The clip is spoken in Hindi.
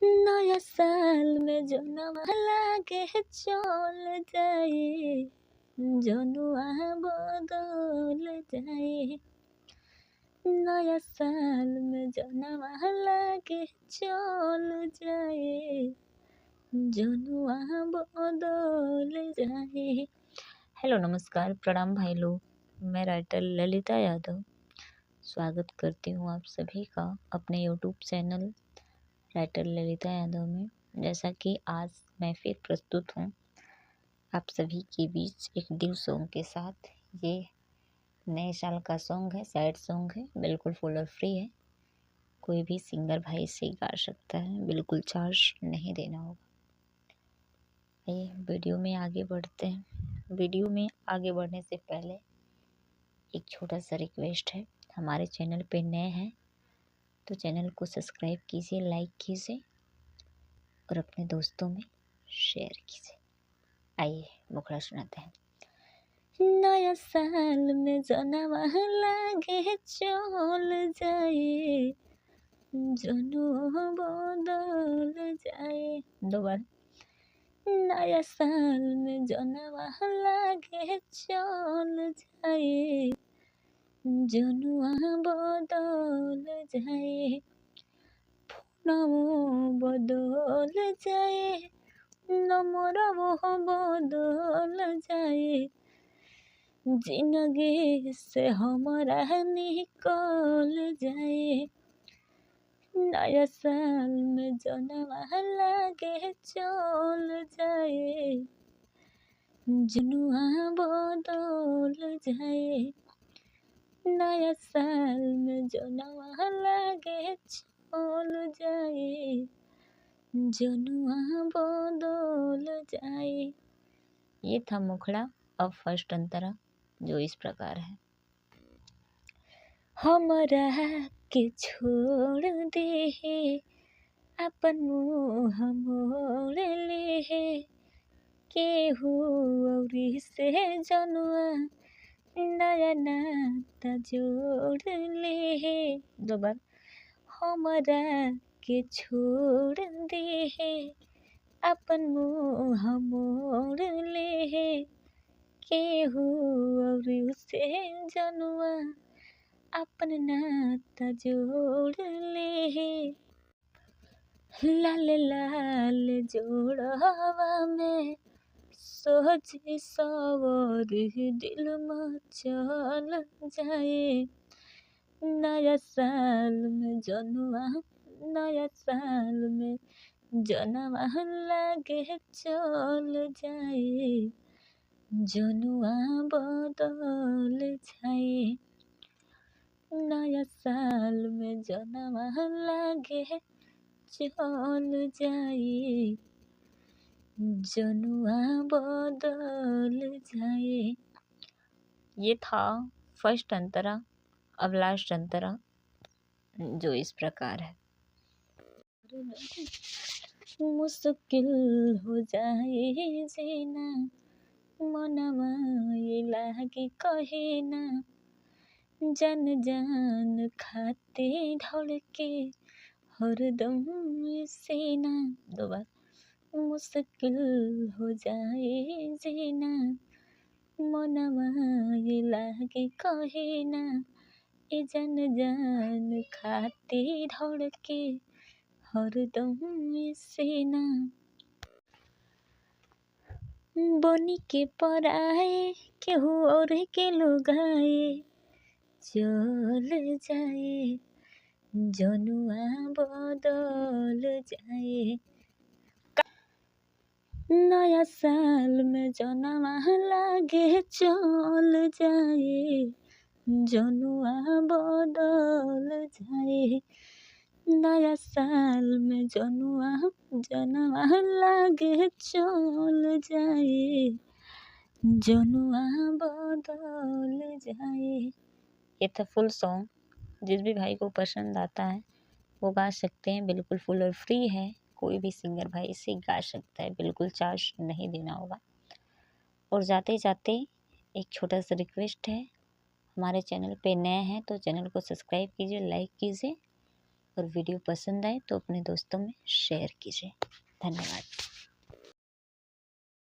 नया साल में जनवा लागे चल जाए, जनुआ बदल जाए। नया साल में जनवा लागे चल जाए, जनुआ बदल जाए। हेलो, नमस्कार, प्रणाम भाई लोग। मैं राइटर ललिता यादव स्वागत करती हूँ आप सभी का अपने YouTube channel writer Lalita Yadav में। जैसा कि आज मैं फिर प्रस्तुत हूँ आप सभी के बीच एक न्यू सॉन्ग के साथ। ये नए साल का सॉन्ग है, सैड सॉन्ग है, बिल्कुल फुल और फ्री है। कोई भी सिंगर भाई इसे गा सकता है, बिल्कुल चार्ज नहीं देना होगा। आइए वीडियो में आगे बढ़ते हैं। वीडियो में आगे बढ़ने से पहले एक छोटा सा रिक्वेस्ट है, हमारे चैनल पे नए हैं तो चैनल को सब्सक्राइब कीजिए, लाइक कीजिए और अपने दोस्तों में शेयर कीजिए। आइए मुखड़ा सुनाते हैं। नया साल में जनवा लागे चल जाए, जनुआ बदल जाए। दो बार। नया साल में जनवा लागे चल जाए, जनुआ बदल जाए। फोनवो बदल जाए, नंबरवो बदल जाए। जिंदगी से हमारा निकल जाए। नया साल में जनवा लागे चल जाए, जनुआ बदल जाए। नया साल में जनवा लागे चल जाए, जनुआ बदल जाए। ये था मुखड़ा। अब फर्स्ट अंतरा जो इस प्रकार है। हमरा के छोड़ दे, अपन मुँह मोड़ ले। केहू औरी से जनुआ नया नाता जोड़ ले। दो बार। हमरा के छोड़ दे, अपन मुँह मोड़ ले। केहू औरी से जनुआ अपन नाता जोड़ ले। लाल लाल जोड़वा में सोच सवर दिल मचल जाए। नया साल में जनुआ, नया साल में जनवा लागे चल जाए, जनुआ बदल जाए। नया साल में जनवा लागे चल जाए, जनुआ बदल जाए। ये था फर्स्ट अंतरा। अब लास्ट अंतरा जो इस प्रकार है। मुश्किल हो जाए जीना, मनवा ये लागे कहे ना। जान जान खाते धड़के हरदम सीना। दो बार। मुश्किल हो जाए जीना, मनवा ये लागे कहे ना। ए जान जान खाते धड़के हरदम सीना। बनी के पराए केहू और के लुगाए चल जाए, जनुआ बदल जाए। नया साल में जनवा लागे चल जाए, जनुआ बदल जाए। नया साल में जनवा लागे चल जाए, जनुआ बदल जाए। ये था फुल सॉन्ग। जिस भी भाई को पसंद आता है वो गा सकते हैं, बिल्कुल फुल और फ्री है। कोई भी सिंगर भाई इसे गा सकता है, बिल्कुल चार्ज नहीं देना होगा। और जाते जाते एक छोटा सा रिक्वेस्ट है, हमारे चैनल पे नए हैं तो चैनल को सब्सक्राइब कीजिए, लाइक कीजिए और वीडियो पसंद आए तो अपने दोस्तों में शेयर कीजिए। धन्यवाद।